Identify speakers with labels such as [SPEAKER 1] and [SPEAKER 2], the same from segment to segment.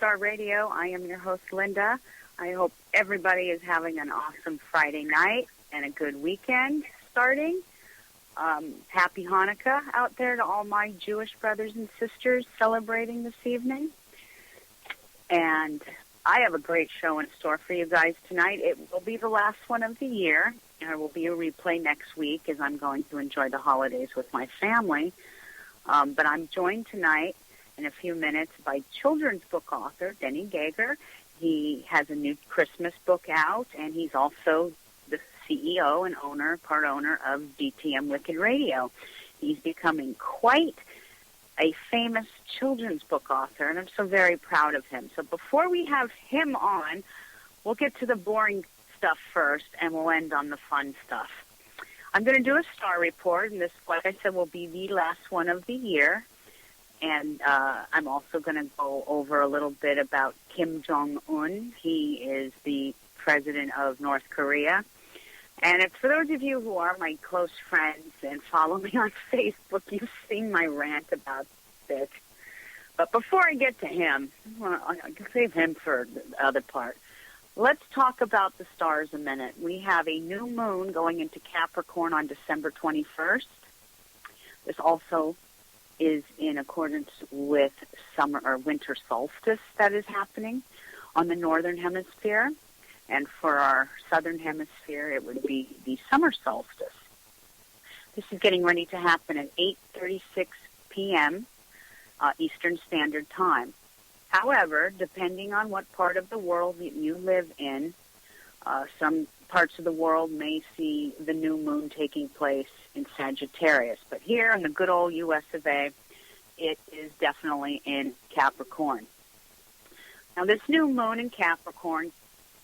[SPEAKER 1] Star Radio. I am your host, Linda. I hope everybody is having an awesome Friday night and a good weekend starting. Happy Hanukkah out there to all my Jewish brothers and sisters celebrating this evening. And I have a great show in store for you guys tonight. It will be the last one of the year. There will be a replay next week as I'm going to enjoy the holidays with my family. But I'm joined tonight in a few minutes by children's book author Denny Gager. He has a new Christmas book out, and he's also the CEO and part owner of DTM Wicked Radio. He's becoming quite a famous children's book author, and I'm so very proud of him. So before we have him on, we'll get to the boring stuff first, and we'll end on the fun stuff. I'm going to do a star report, and this, like I said, will be the last one of the year. And I'm also going to go over a little bit about Kim Jong-un. He is the president of North Korea. And it's for those of you who are my close friends and follow me on Facebook, you've seen my rant about this. But before I get to him, I'll save him for the other part. Let's talk about the stars a minute. We have a new moon going into Capricorn on December 21st. This also is in accordance with summer or winter solstice that is happening on the northern hemisphere. And for our southern hemisphere, it would be the summer solstice. This is getting ready to happen at 8:36 p.m. Eastern Standard Time. However, depending on what part of the world that you live in, some parts of the world may see the new moon taking place in Sagittarius. But here in the good old U.S. of A., it is definitely in Capricorn. Now, this new moon in Capricorn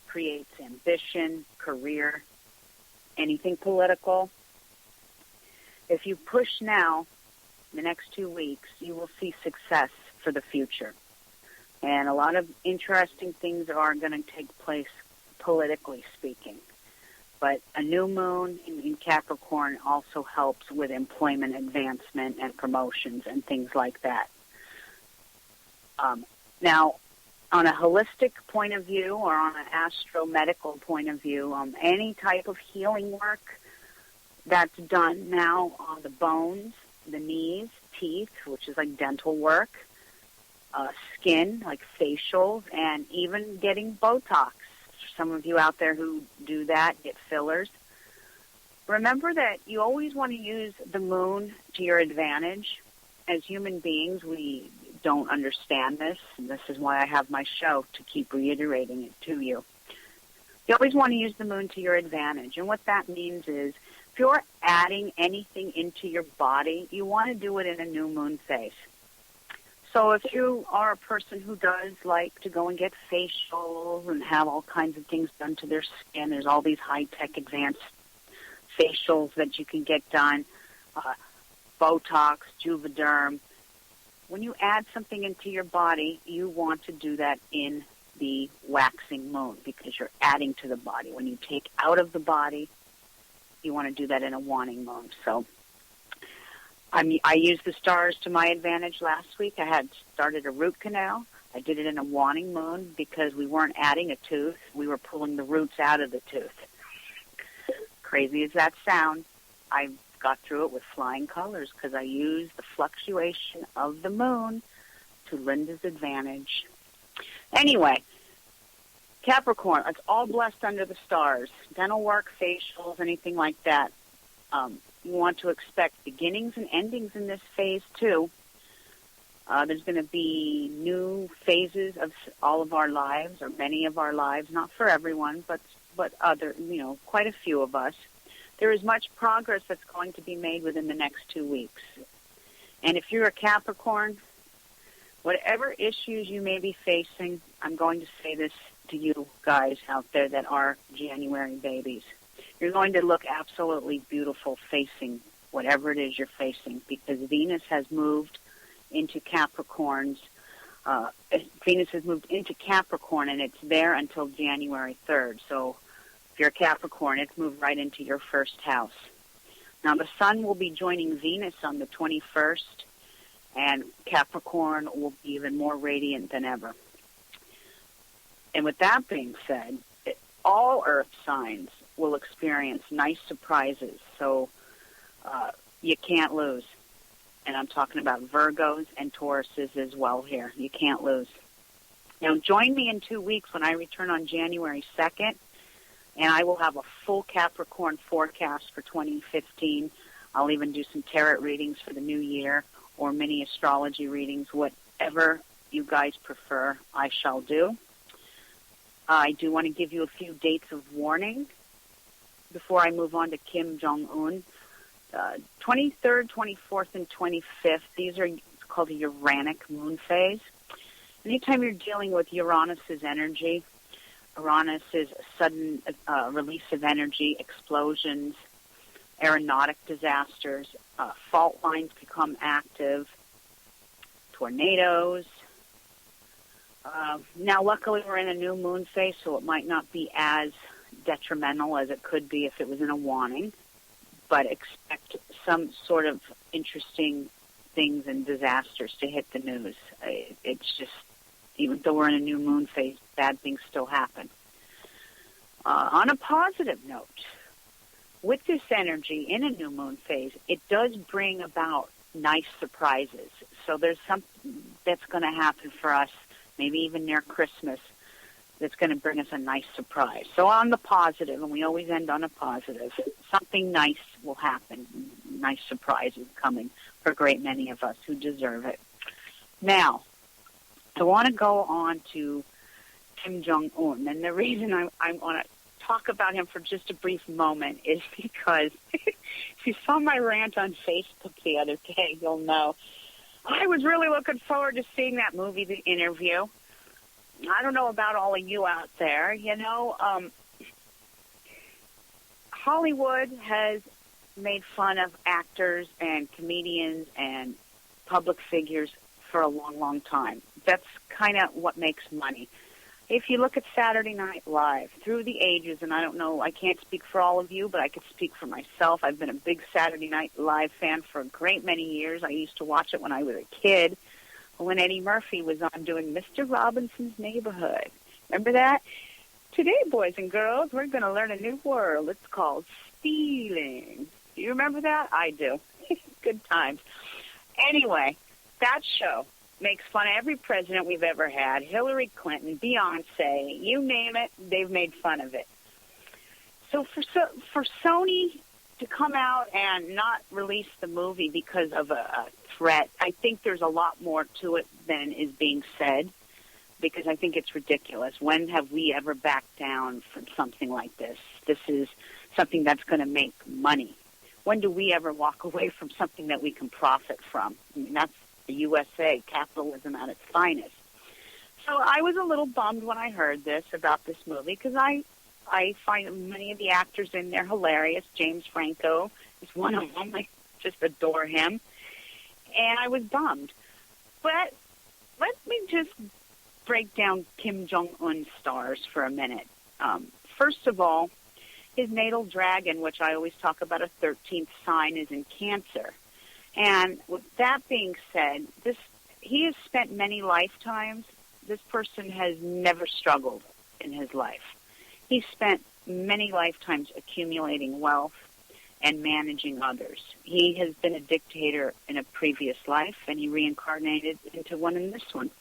[SPEAKER 1] creates ambition, career, anything political. If you push now, the next 2 weeks, you will see success for the future. And a lot of interesting things are going to take place politically speaking. But a new moon in Capricorn also helps with employment advancement and promotions and things like that. Now, on a holistic point of view or on an astromedical point of view, any type of healing work that's done now on the bones, the knees, teeth, which is like dental work, skin, like facials, and even getting Botox. Some of you out there who do that, get fillers. Remember that you always want to use the moon to your advantage. As human beings, we don't understand this, and this is why I have my show, to keep reiterating it to you. You always want to use the moon to your advantage, and what that means is if you're adding anything into your body, you want to do it in a new moon phase. So if you are a person who does like to go and get facials and have all kinds of things done to their skin, there's all these high-tech advanced facials that you can get done, Botox, Juvederm. When you add something into your body, you want to do that in the waxing moon because you're adding to the body. When you take out of the body, you want to do that in a waning moon. So I used the stars to my advantage last week. I had started a root canal. I did it in a waning moon because we weren't adding a tooth. We were pulling the roots out of the tooth. Crazy as that sounds, I got through it with flying colors because I used the fluctuation of the moon to Linda's advantage. Anyway, Capricorn, it's all blessed under the stars. Dental work, facials, anything like that. You want to expect beginnings and endings in this phase, too. There's going to be new phases of all of our lives, or many of our lives, not for everyone, but other, quite a few of us. There is much progress that's going to be made within the next 2 weeks. And if you're a Capricorn, whatever issues you may be facing, I'm going to say this to you guys out there that are January babies. You're going to look absolutely beautiful facing whatever it is you're facing because Venus has moved into Capricorn's. Venus has moved into Capricorn, and it's there until January 3rd. So if you're a Capricorn, it's moved right into your first house. Now, the Sun will be joining Venus on the 21st, and Capricorn will be even more radiant than ever. And with that being said, all earth signs will experience nice surprises, so you can't lose. And I'm talking about Virgos and Tauruses as well here. You can't lose. Now, join me in 2 weeks when I return on January 2nd, and I will have a full Capricorn forecast for 2015. I'll even do some tarot readings for the new year or mini astrology readings, whatever you guys prefer, I shall do. I do want to give you a few dates of warning before I move on to Kim Jong-un. 23rd, 24th, and 25th, these are called the Uranic moon phase. Anytime you're dealing with Uranus's energy, Uranus is a sudden release of energy, explosions, aeronautic disasters, fault lines become active, tornadoes. Now, luckily, we're in a new moon phase, so it might not be as detrimental as it could be if it was in a waning, but expect some sort of interesting things and disasters to hit the news. It's just, even though we're in a new moon phase, bad things still happen. On a positive note, with this energy in a new moon phase, it does bring about nice surprises. So there's something that's going to happen for us, maybe even near Christmas, that's going to bring us a nice surprise. So on the positive, and we always end on a positive, something nice will happen. Nice surprises coming for a great many of us who deserve it. Now, I want to go on to Kim Jong-un, and the reason I want to talk about him for just a brief moment is because if you saw my rant on Facebook the other day, you'll know I was really looking forward to seeing that movie, The Interview. I don't know about all of you out there. Hollywood has made fun of actors and comedians and public figures for a long, long time. That's kind of what makes money. If you look at Saturday Night Live through the ages, and I don't know, I can't speak for all of you, but I could speak for myself. I've been a big Saturday Night Live fan for a great many years. I used to watch it when I was a kid, when Eddie Murphy was on doing Mr. Robinson's Neighborhood. Remember that? Today, boys and girls, we're going to learn a new word. It's called stealing. Do you remember that? I do. Good times. Anyway, that show makes fun of every president we've ever had, Hillary Clinton, Beyonce, you name it, they've made fun of it. So for Sony to come out and not release the movie because of a threat, I think there's a lot more to it than is being said, because I think it's ridiculous. When have we ever backed down from something like this? This is something that's going to make money. When do we ever walk away from something that we can profit from? I mean, that's the USA, capitalism at its finest. So I was a little bummed when I heard this about this movie, because I find many of the actors in there hilarious. James Franco is one of them. I just adore him. And I was bummed. But let me just break down Kim Jong-un's stars for a minute. First of all, his natal dragon, which I always talk about, a 13th sign, is in Cancer. And with that being said, he has spent many lifetimes. This person has never struggled in his life. He's spent many lifetimes accumulating wealth and managing others. He has been a dictator in a previous life, and he reincarnated into one in this one.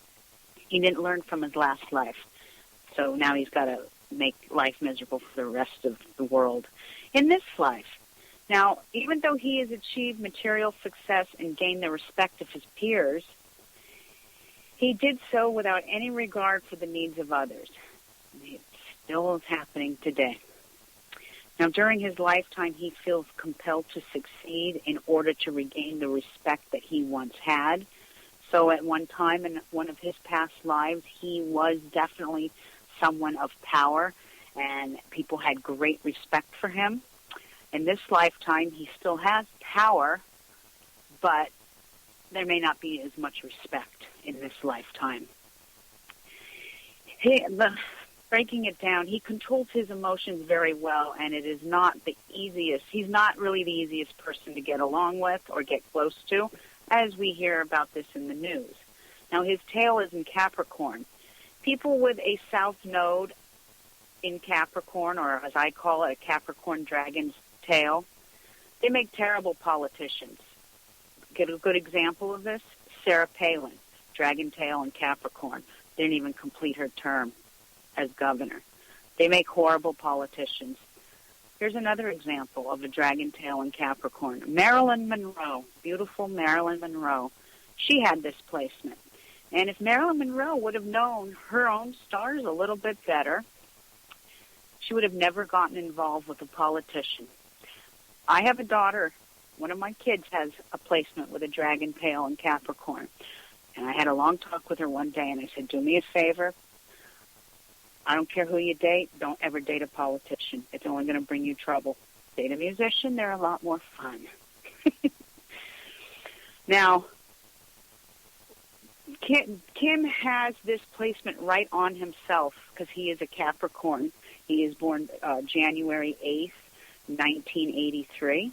[SPEAKER 1] He didn't learn from his last life, so now he's got to make life miserable for the rest of the world in this life. Now, even though he has achieved material success and gained the respect of his peers, he did so without any regard for the needs of others. It still is happening today. Now, during his lifetime, he feels compelled to succeed in order to regain the respect that he once had. So at one time in one of his past lives, he was definitely someone of power, and people had great respect for him. In this lifetime, he still has power, but there may not be as much respect in this lifetime. Breaking it down, he controls his emotions very well, and it is not the easiest. He's not really the easiest person to get along with or get close to, as we hear about this in the news. Now, his tail is in Capricorn. People with a south node in Capricorn, or as I call it, a Capricorn dragon's tail, they make terrible politicians. Get a good example of this? Sarah Palin, dragon tail in Capricorn, didn't even complete her term as governor. They make horrible politicians. Here's another example of a dragon tail in Capricorn. Marilyn Monroe, beautiful Marilyn Monroe. She had this placement. And if Marilyn Monroe would have known her own stars a little bit better, she would have never gotten involved with a politician. I have a daughter. One of my kids has a placement with a dragon tail in Capricorn. And I had a long talk with her one day, and I said, do me a favor. I don't care who you date. Don't ever date a politician. It's only going to bring you trouble. Date a musician. They're a lot more fun. Now, Kim has this placement right on himself because he is a Capricorn. He is born January 8th, 1983.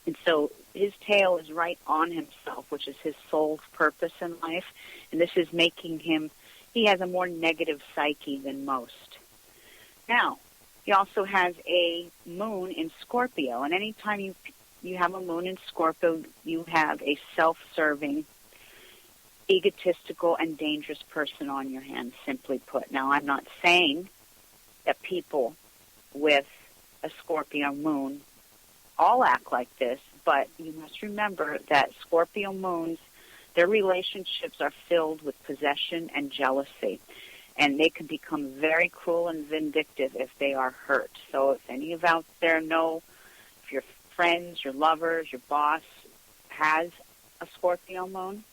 [SPEAKER 1] And so his tail is right on himself, which is his soul's purpose in life. And this is making him, he has a more negative psyche than most. Now, he also has a moon in Scorpio. And anytime you have a moon in Scorpio, you have a self-serving, egotistical, and dangerous person on your hands, simply put. Now, I'm not saying that people with a Scorpio moon all act like this, but you must remember that Scorpio moons, their relationships are filled with possession and jealousy, and they can become very cruel and vindictive if they are hurt. So if any of out there know, if your friends, your lovers, your boss has a Scorpio moon,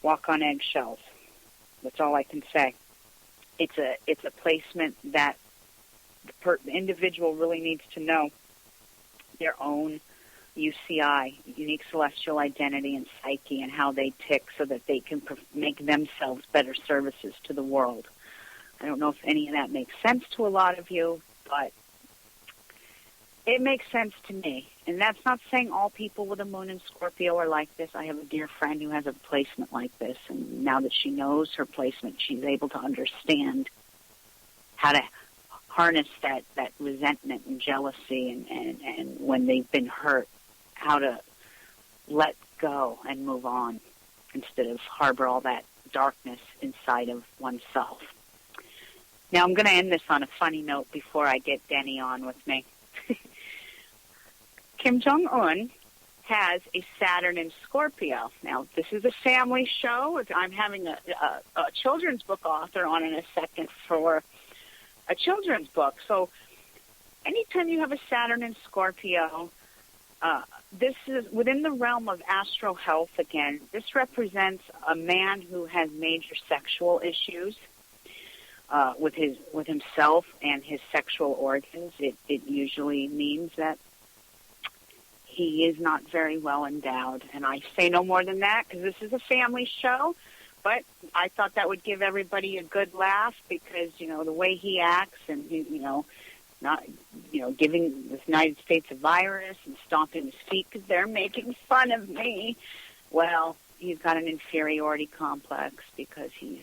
[SPEAKER 1] walk on eggshells. That's all I can say. It's a placement that the individual really needs to know their own UCI, unique celestial identity and psyche, and how they tick so that they can make themselves better services to the world. I don't know if any of that makes sense to a lot of you, but it makes sense to me. And that's not saying all people with a moon in Scorpio are like this. I have a dear friend who has a placement like this, and now that she knows her placement, she's able to understand how to harness that resentment and jealousy and when they've been hurt, how to let go and move on instead of harbor all that darkness inside of oneself. Now, I'm going to end this on a funny note before I get Denny on with me. Kim Jong-un has a Saturn in Scorpio. Now, this is a family show. I'm having a children's book author on in a second for a children's book. So anytime you have a Saturn in Scorpio, this is within the realm of astro health again. This represents a man who has major sexual issues with himself and his sexual organs. It usually means that he is not very well endowed. And I say no more than that because this is a family show. But I thought that would give everybody a good laugh because, the way he acts and, not, giving the United States a virus and stomping his feet because they're making fun of me. Well, he's got an inferiority complex because he's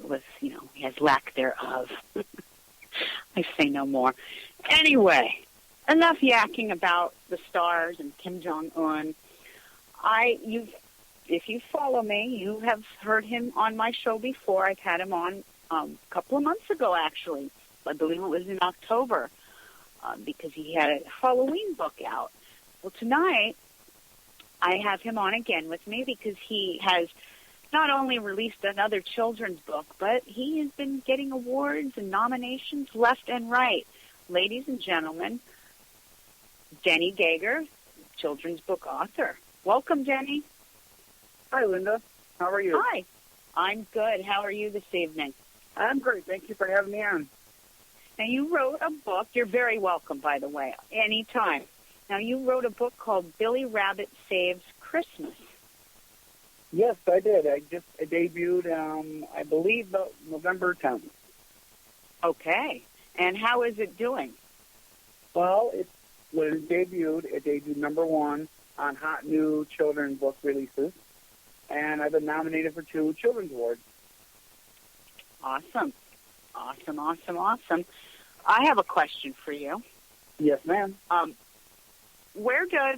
[SPEAKER 1] with, he has lack thereof. I say no more. Anyway, enough yakking about the stars and Kim Jong-un. If you follow me, you have heard him on my show before. I've had him on a couple of months ago, actually. I believe it was in October because he had a Halloween book out. Well, tonight I have him on again with me because he has not only released another children's book, but he has been getting awards and nominations left and right. Ladies and gentlemen, Denny Gager, children's book author. Welcome, Denny.
[SPEAKER 2] Hi, Linda. How are you?
[SPEAKER 1] Hi. I'm good. How are you this evening?
[SPEAKER 2] I'm great. Thank you for having me on.
[SPEAKER 1] Now, you wrote a book. You're very welcome, by the way, anytime. Now, you wrote a book called Billy Rabbit Saves Christmas.
[SPEAKER 2] Yes, I did. I debuted, I believe, November 10th.
[SPEAKER 1] Okay. And how is it doing?
[SPEAKER 2] Well, when it debuted number one on hot new children's book releases, and I've been nominated for 2 children's awards.
[SPEAKER 1] Awesome. Awesome, awesome, awesome. I have a question for you.
[SPEAKER 2] Yes, ma'am.
[SPEAKER 1] And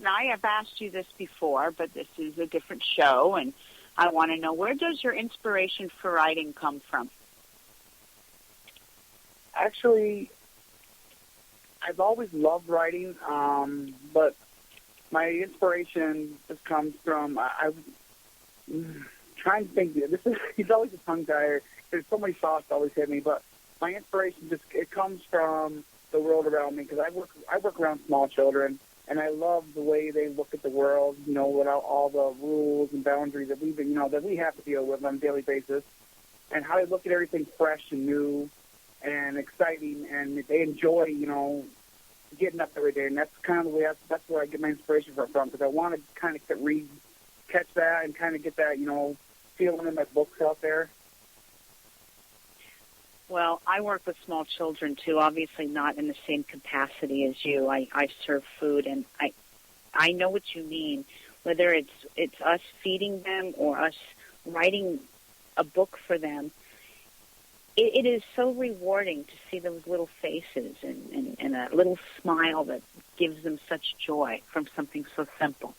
[SPEAKER 1] I have asked you this before, but this is a different show, and I want to know, where does your inspiration for writing come from?
[SPEAKER 2] Actually, I've always loved writing, but my inspiration just comes from, I'm trying to think, he's always a tongue tire. There's so many thoughts always hit me, but my inspiration it comes from the world around me, because I work around small children, and I love the way they look at the world, without all the rules and boundaries that that we have to deal with on a daily basis, and how they look at everything fresh and new and exciting, and they enjoy, getting up every day. And that's kind of the way that's where I get my inspiration from, because I want to kind of catch that and kind of get that, feeling in my books out there.
[SPEAKER 1] Well, I work with small children, too, obviously not in the same capacity as you. I serve food, and I know what you mean, whether it's us feeding them or us writing a book for them. It is so rewarding to see those little faces and a little smile that gives them such joy from something so simple.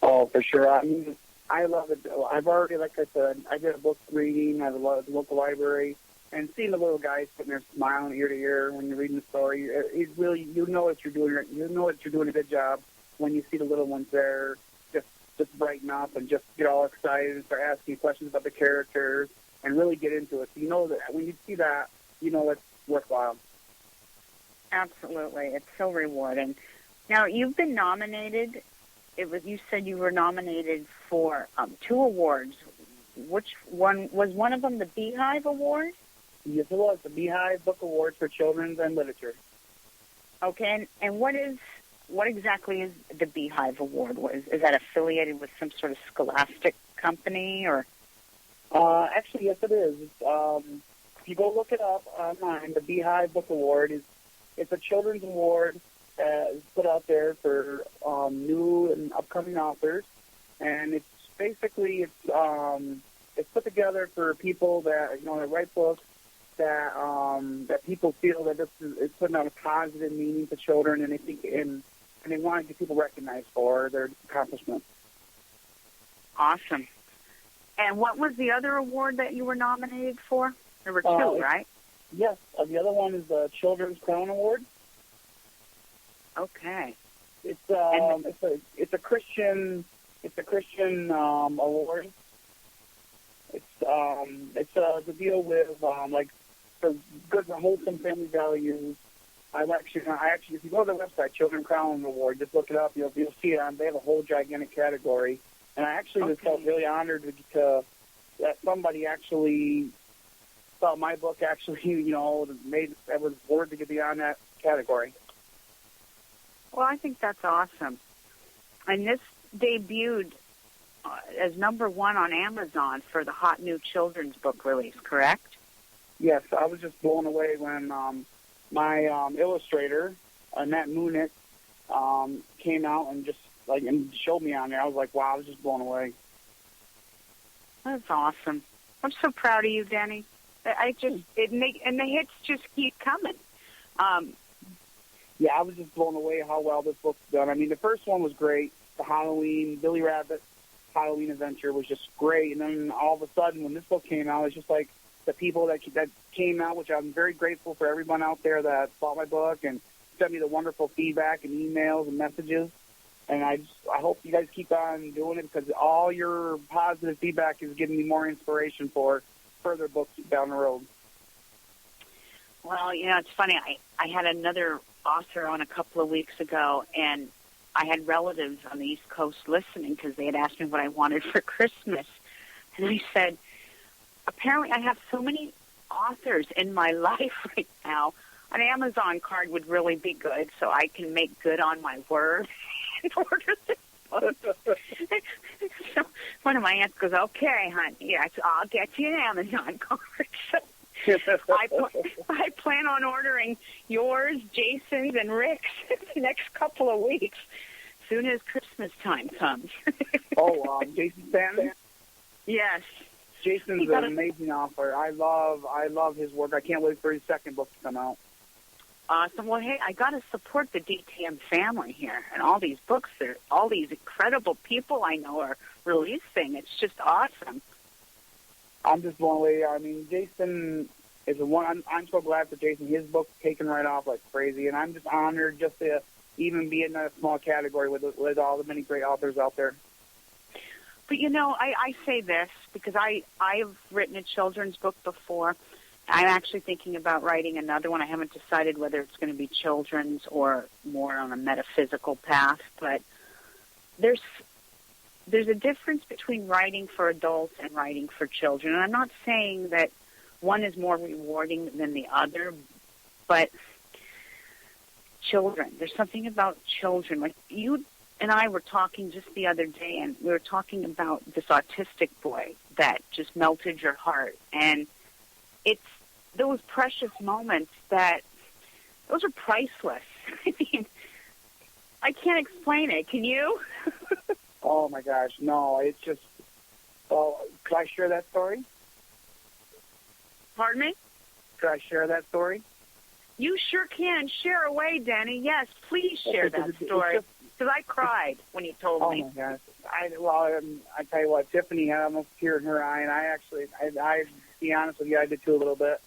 [SPEAKER 2] Oh, for sure. I mean, I love it. I've already, like I said, I did a book reading at the local library, and seeing the little guys sitting there smiling ear to ear when you're reading the story, it really, that you're doing a good job when you see the little ones there just brighten up and just get all excited and start asking questions about the characters and really get into it. So that when you see that, it's worthwhile.
[SPEAKER 1] Absolutely. It's so rewarding. Now, you've been nominated. You said you were nominated for 2 awards. Which one was one of them? The Beehive Award?
[SPEAKER 2] Yes, it was the Beehive Book Award for Children's and Literature.
[SPEAKER 1] Okay, and what exactly is the Beehive Award? Is that affiliated with some sort of scholastic company or?
[SPEAKER 2] Actually, yes, it is. If you go look it up online, the Beehive Book Award it's a children's award is put out there for new and upcoming authors, and it's basically it's put together for people that that write books that people feel that this is putting out a positive meaning to children, and they think and they want to get people recognized for their accomplishments.
[SPEAKER 1] Awesome. And what was the other award that you were nominated for? There were 2, right?
[SPEAKER 2] Yes. The other one is the Children's Crown Award.
[SPEAKER 1] Okay.
[SPEAKER 2] It's a Christian award. It's to deal with for good wholesome family values. I actually, if you go to the website, Children's Crown Award, just look it up. You'll see it. They have a whole gigantic category, and I actually felt really honored that somebody actually thought my book actually was worthy to be on that category.
[SPEAKER 1] Well, I think that's awesome. And this debuted as #1 on Amazon for the hot new children's book release, correct?
[SPEAKER 2] Yes, I was just blown away when my illustrator, Annette Moonick, came out and and showed me on there. I was like, wow, I was just blown away.
[SPEAKER 1] That's awesome. I'm so proud of you, Denny. And the hits just keep coming.
[SPEAKER 2] Yeah, I was just blown away how well this book's done. I mean, the first one was great. The Billy Rabbit Halloween adventure was just great. And then all of a sudden, when this book came out, it's just like the people that came out, which I'm very grateful for everyone out there that bought my book and sent me the wonderful feedback and emails and messages. And I hope you guys keep on doing it, because all your positive feedback is giving me more inspiration for further books down the road.
[SPEAKER 1] Well, it's funny. I had another author on a couple of weeks ago, and I had relatives on the East Coast listening because they had asked me what I wanted for Christmas. And I said, apparently I have so many authors in my life right now. An Amazon card would really be good, so I can make good on my word and order this book. So one of my aunts goes, okay, honey, yes, I'll get you an Amazon card. So I plan on ordering yours, Jason's, and Rick's in the next couple of weeks, soon as Christmas time comes.
[SPEAKER 2] Jason's family?
[SPEAKER 1] Yes.
[SPEAKER 2] Jason's an amazing author. I love his work. I can't wait for his second book to come out.
[SPEAKER 1] Awesome. Well, hey, I got to support the DTM family here, and all these books, all these incredible people I know are releasing. It's just awesome.
[SPEAKER 2] I'm just blown away. I mean, Jason is the one. I'm so glad for Jason. His book's taken right off like crazy, and I'm just honored just to even be in a small category with all the many great authors out there.
[SPEAKER 1] But, you know, I say this because I've written a children's book before. I'm actually thinking about writing another one. I haven't decided whether it's going to be children's or more on a metaphysical path. But there's a difference between writing for adults and writing for children. And I'm not saying that one is more rewarding than the other, but children, there's something about children. Like you and I were talking just the other day, and we were talking about this autistic boy that just melted your heart. And it's those precious moments those are priceless. I mean, I can't explain it. Can you?
[SPEAKER 2] Oh, my gosh. No, it's just, well, could I share that story?
[SPEAKER 1] Pardon me?
[SPEAKER 2] Could I share that story?
[SPEAKER 1] You sure can. Share away, Danny. Yes, please share that story. Because I cried when you told me.
[SPEAKER 2] Oh, my gosh. I tell you what, Tiffany had almost a tear in her eye, and I to be honest with you, I did too a little bit.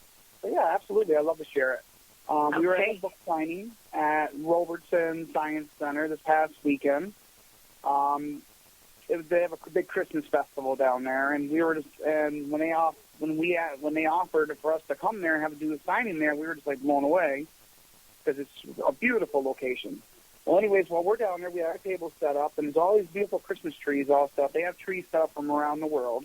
[SPEAKER 2] But, yeah, absolutely. I'd love to share it. We were at a book signing at Robertson Science Center this past weekend. They have a big Christmas festival down there, and we were just, and when they offered for us to come there and do a signing there, we were just like blown away because it's a beautiful location. Well, anyways, while we're down there, we have our table set up, and there's all these beautiful Christmas trees all set up. They have trees set up from around the world,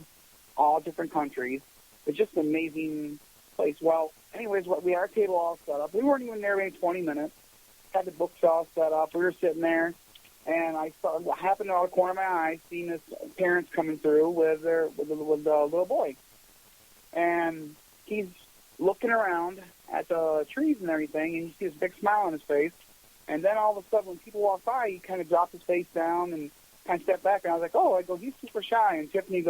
[SPEAKER 2] all different countries. It's just an amazing place. Well, anyways, we had our table all set up. We weren't even there maybe 20 minutes. Had the books all set up. We were sitting there, and I saw what happened out of the corner of my eye. Seen this parents coming through with the little boy, and he's looking around at the trees and everything, and you see this big smile on his face. And then all of a sudden, when people walk by, he kind of drops his face down and kind of stepped back. And I was like, oh, I go, he's super shy. And Tiffany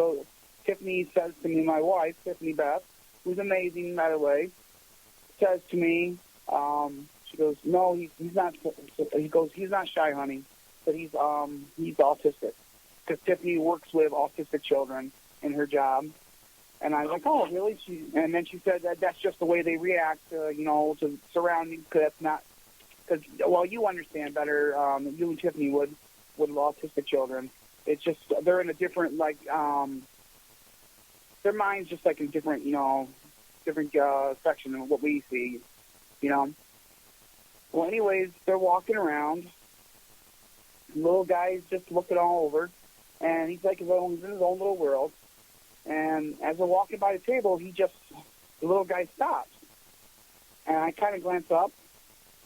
[SPEAKER 2] says to me, my wife, Tiffany Beth, who's amazing, by the way, says to me, she goes, no, he's not. He goes, he's not shy, honey, but he's autistic. Because Tiffany works with autistic children in her job. And I was like, oh, really? And then she said that's just the way they react, to surroundings. Because that's not. Because, well, you understand better, you and Tiffany would with autistic children. It's just, they're in a different, their mind's just like in different, different section than what we see, Well, anyways, they're walking around. Little guy's just looking all over. And he's like he's in his own little world. And as they're walking by the table, the little guy stops. And I kind of glance up.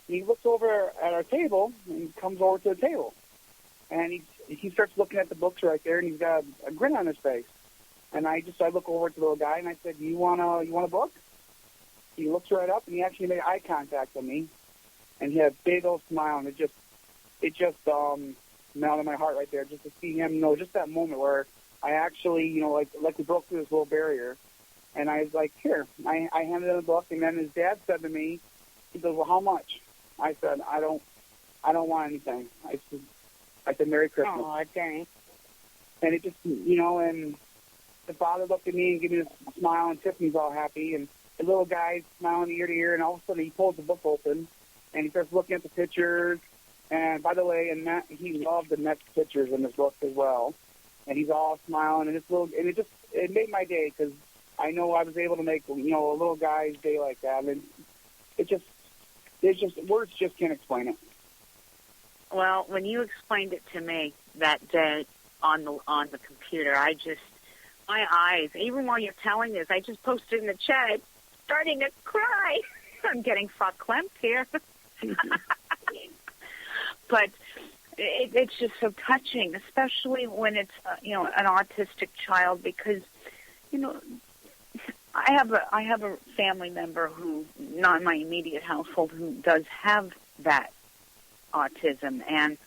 [SPEAKER 2] He looks over at our table and comes over to the table. And he starts looking at the books right there, and he's got a grin on his face. And I look over at the little guy, and I said, you want a book? He looks right up, and he actually made eye contact with me. And he had a big old smile, and it just melted my heart right there, just to see him, just that moment where I actually, like we broke through this little barrier. And I was like, here. I handed him the book, and then his dad said to me, he goes, well, how much? I said, I don't want anything. I said, Merry Christmas.
[SPEAKER 1] Oh, dang.
[SPEAKER 2] And it just, and the father looked at me and gave me a smile, and Tiffany's all happy, and the little guy's smiling ear to ear, and all of a sudden he pulls the book open, and he starts looking at the pictures. And by the way, he loved the next pictures in this book as well. And he's all smiling, and it made my day, because I know I was able to make, a little guy's day like that. And words just can't explain it.
[SPEAKER 1] Well, when you explained it to me that day on the computer, my eyes, even while you're telling this, I just posted in the chat, starting to cry. I'm getting verklempt here. But it's just so touching, especially when it's, an autistic child, because, I have a family member who, not in my immediate household, who does have that autism, and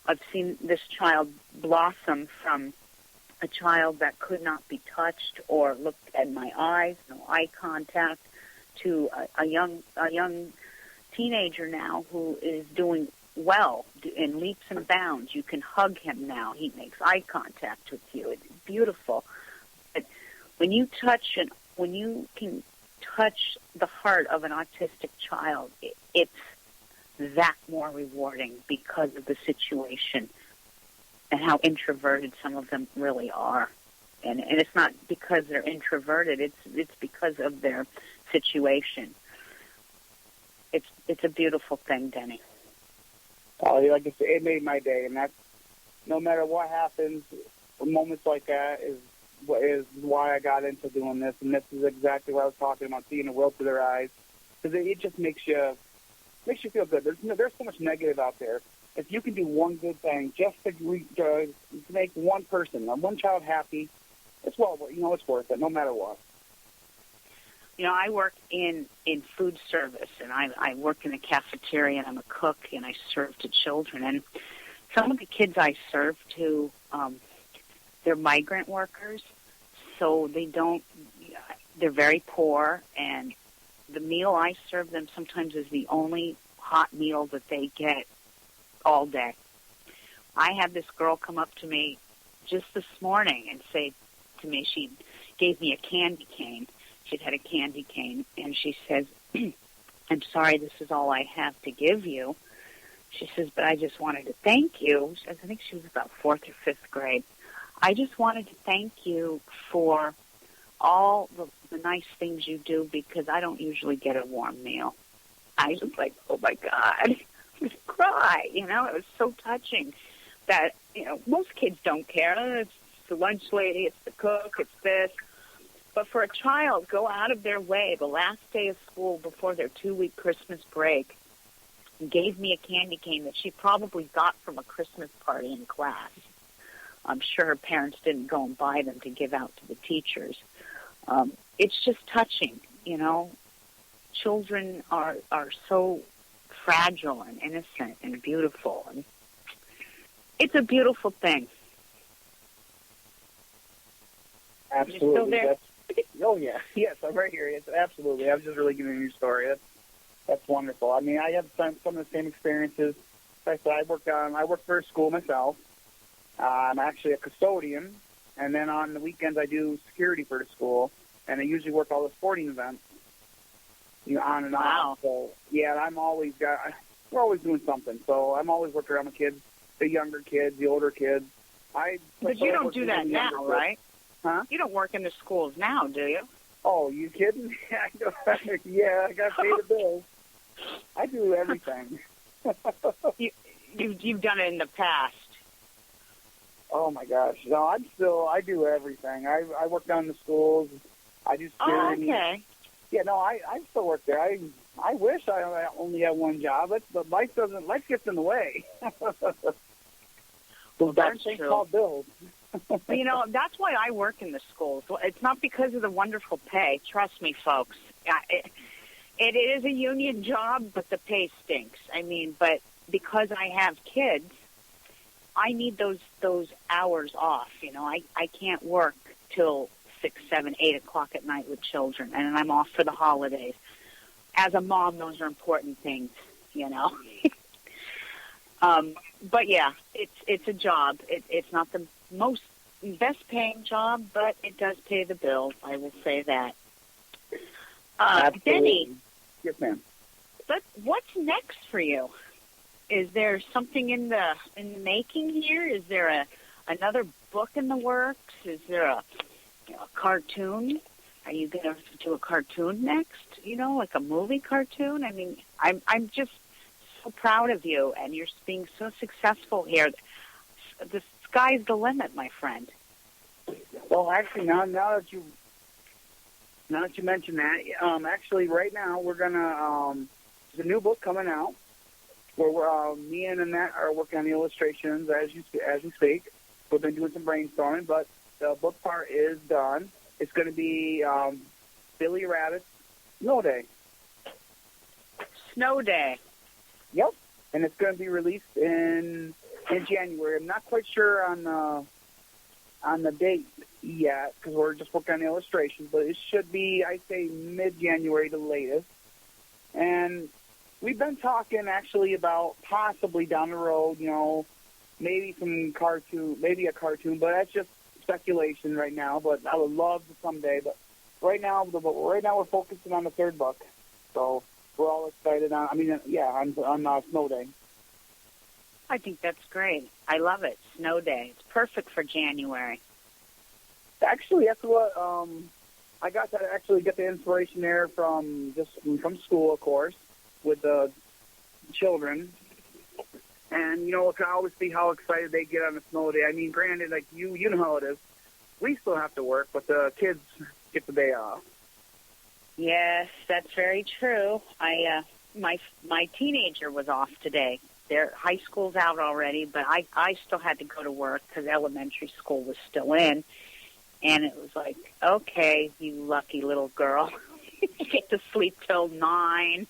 [SPEAKER 1] I've seen this child blossom from a child that could not be touched or looked at my eyes, no eye contact, to a young teenager now who is doing well in leaps and bounds. You can hug him now. He makes eye contact with you. It's beautiful. But when you can touch the heart of an autistic child, it's that more rewarding because of the situation and how introverted some of them really are. And it's not because they're introverted, it's because of their situation. It's a beautiful thing, Denny.
[SPEAKER 2] Oh, like I said, it made my day, and that's, no matter what happens, moments like that is why I got into doing this, and this is exactly what I was talking about, seeing the world through their eyes, because it just makes you feel good. There's so much negative out there. If you can do one good thing, just to make one person, one child happy, it's worth it, no matter what.
[SPEAKER 1] I work in food service, and I work in a cafeteria, and I'm a cook, and I serve to children. And some of the kids I serve to, they're migrant workers, so they're very poor, and the meal I serve them sometimes is the only hot meal that they get all day. I had this girl come up to me just this morning and say to me, she gave me a candy cane. She'd had a candy cane, and she says, I'm sorry, this is all I have to give you. She says, but I just wanted to thank you. I think she was about 4th or 5th grade. I just wanted to thank you for all the nice things you do, because I don't usually get a warm meal. I was like, oh, my God. I would cry. It was so touching that, most kids don't care. It's the lunch lady, it's the cook, it's this. But for a child, go out of their way the last day of school before their 2-week Christmas break, and gave me a candy cane that she probably got from a Christmas party in class. I'm sure her parents didn't go and buy them to give out to the teachers. It's just touching, Children are so fragile and innocent and beautiful. And it's a beautiful thing.
[SPEAKER 2] Absolutely.
[SPEAKER 1] You're still there?
[SPEAKER 2] Oh, yeah. Yes, I'm right here. Yes, absolutely. I was just really giving you your story. That's wonderful. I mean, I have some of the same experiences. Like I said, I work for a school myself. I'm actually a custodian, and then on the weekends I do security for the school, and I usually work all the sporting events, on and
[SPEAKER 1] wow.
[SPEAKER 2] on. So, yeah, we're always doing something. So I'm always working around the kids, the younger kids, the older kids.
[SPEAKER 1] But you don't do that now, right?
[SPEAKER 2] Huh?
[SPEAKER 1] You don't work in the schools now, do you?
[SPEAKER 2] Oh, you kidding? Yeah, I got to pay the bills. I do everything.
[SPEAKER 1] You've done it in the past.
[SPEAKER 2] Oh my gosh! No, I do everything. I work down in the schools. I do security.
[SPEAKER 1] Oh, okay.
[SPEAKER 2] Yeah, no, I still work there. I wish I only had one job, but life gets in the way.
[SPEAKER 1] Well, that's true.
[SPEAKER 2] Called bills.
[SPEAKER 1] That's why I work in the schools. It's not because of the wonderful pay. Trust me, folks. It is a union job, but the pay stinks. I mean, but because I have kids, I need those hours off. I can't work till 6, 7, 8 o'clock at night with children, and I'm off for the holidays. As a mom, those are important things, But yeah, it's a job. It's not the best paying job, but it does pay the bills. I will say that. Denny.
[SPEAKER 2] Yes, ma'am.
[SPEAKER 1] But what's next for you? Is there something in the making here? Is there another book in the works? Is there a cartoon? Are you going to do a cartoon next? Like a movie cartoon? I mean, I'm just so proud of you, and you're being so successful here. The sky's the limit, my friend.
[SPEAKER 2] Well, actually, now that you mention that, actually, right now we're gonna there's a new book coming out where me and Annette are working on the illustrations as we speak. We've been doing some brainstorming, but the book part is done. It's going to be Billy Rabbit's Snow Day.
[SPEAKER 1] Snow Day.
[SPEAKER 2] Yep, and it's going to be released in January. I'm not quite sure on on the date yet because we're just working on the illustrations, but it should be, I'd say, mid-January the latest. And we've been talking actually about possibly down the road, maybe maybe a cartoon, but that's just speculation right now. But I would love to someday. But right now we're focusing on the third book, so we're all excited on Snow Day.
[SPEAKER 1] I think that's great. I love it. Snow Day. It's perfect for January.
[SPEAKER 2] Actually, that's what I got to actually get the inspiration there from school, of course, with the children. And, I can always see how excited they get on a snow day. I mean, granted, like you know how it is. We still have to work, but the kids get the day off.
[SPEAKER 1] Yes, that's very true. My teenager was off today. Their high school's out already, but I still had to go to work because elementary school was still in. And it was like, okay, you lucky little girl. You get to sleep till 9.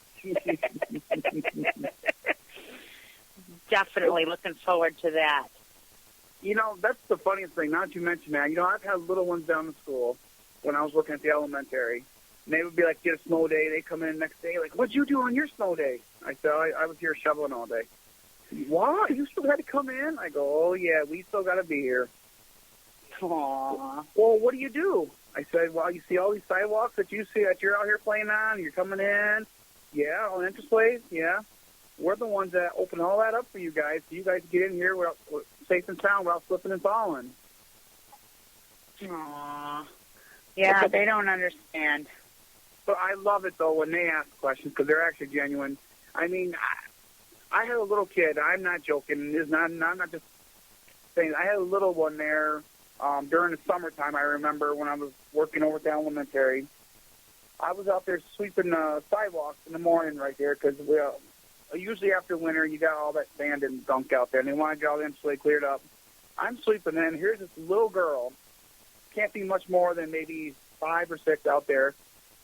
[SPEAKER 1] Definitely looking forward to that.
[SPEAKER 2] That's the funniest thing. Now that you mention that, I've had little ones down in school when I was working at the elementary. And they would be like, get a snow day. They come in the next day, like, what'd you do on your snow day? I said, I was here shoveling all day. What? You still had to come in? I go, oh, yeah, we still got to be here.
[SPEAKER 1] Aww.
[SPEAKER 2] Well, what do you do? I said, well, you see all these sidewalks that you're out here playing on, you're coming in. Yeah, on entranceways, yeah. We're the ones that open all that up for you guys, so you guys get in here without, safe and sound without slipping and falling.
[SPEAKER 1] Aww. Yeah, they don't understand.
[SPEAKER 2] But I love it, though, when they ask questions, because they're actually genuine. I mean, I had a little kid. I'm not joking. I'm not just saying. I had a little one there during the summertime. I remember when I was working over at the elementary. I was out there sweeping the sidewalks in the morning right there because usually after winter you got all that sand and gunk out there, and they want to get all the insulated cleared up. I'm sweeping, and here's this little girl. Can't be much more than maybe 5 or 6 out there.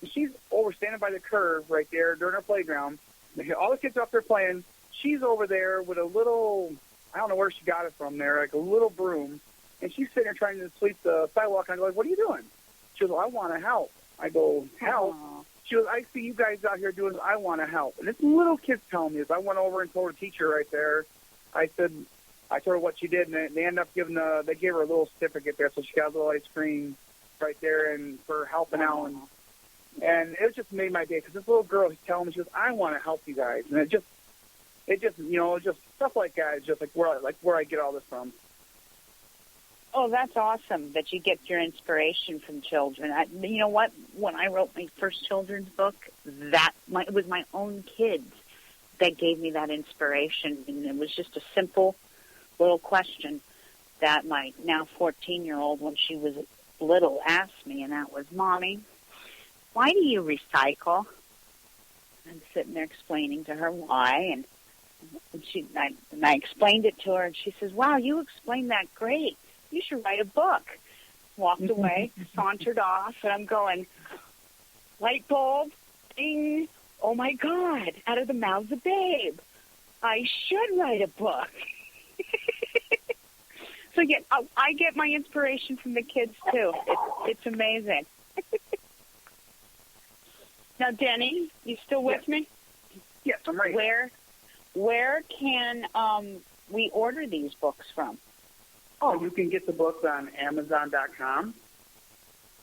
[SPEAKER 2] And she's standing by the curve right there during her playground. All the kids are up there playing. She's over there with a little, I don't know where she got it from there, like a little broom. And she's sitting there trying to sweep the sidewalk. And I go, what are you doing? She goes, well, I want to help. I go, help? Aww. She goes, I see you guys out here doing this. I want to help. And this little kid's telling me this. I went over and told the teacher right there. I told her what she did, and they ended up they gave her a little certificate there, so she got a little ice cream right there and for helping out. And it just made my day because this little girl is telling me, she goes, I want to help you guys. And it just just stuff like that is just like where I get all this from.
[SPEAKER 1] Oh, that's awesome that you get your inspiration from children. You know what? When I wrote my first children's book, it was my own kids that gave me that inspiration. And it was just a simple little question that my now 14-year-old, when she was little, asked me, and that was, Mommy, why do you recycle? I'm sitting there explaining to her why, and I explained it to her, and she says, wow, you explained that great. You should write a book. Walked away, sauntered off, and I'm going, light bulb, ding, oh my God, out of the mouths of babe. I should write a book. So yeah, I get my inspiration from the kids too. It's amazing. Now, Denny, you still with me?
[SPEAKER 2] Yes, I'm right.
[SPEAKER 1] Where can we order these books from?
[SPEAKER 2] Oh, you can get the books on Amazon.com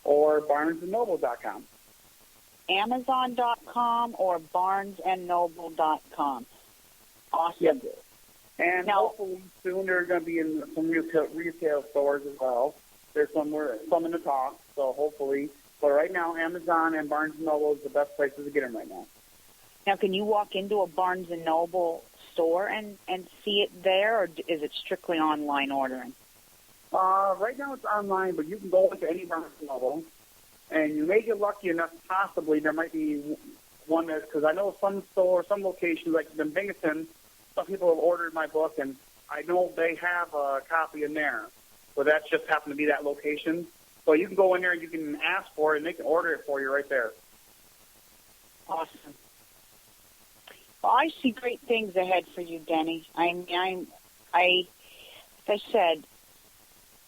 [SPEAKER 2] or BarnesandNoble.com.
[SPEAKER 1] Amazon.com or BarnesandNoble.com. Awesome.
[SPEAKER 2] Yes. And hopefully soon they're going to be in some retail stores as well. There's some in the talks, so hopefully. But right now, Amazon and Barnes & Noble is the best places to get them right now.
[SPEAKER 1] Now, can you walk into a Barnes & Noble store and see it there, or is it strictly online ordering?
[SPEAKER 2] Right now it's online, but you can go into any Barnes & Noble, and you may get lucky enough, possibly, there might be one that, because I know some locations, like in Binghamton, some people have ordered my book, and I know they have a copy in there. So that's just happened to be that location. So you can go in there and you can ask for it, and they can order it for you right there.
[SPEAKER 1] Awesome. Well, I see great things ahead for you, Denny. As I said,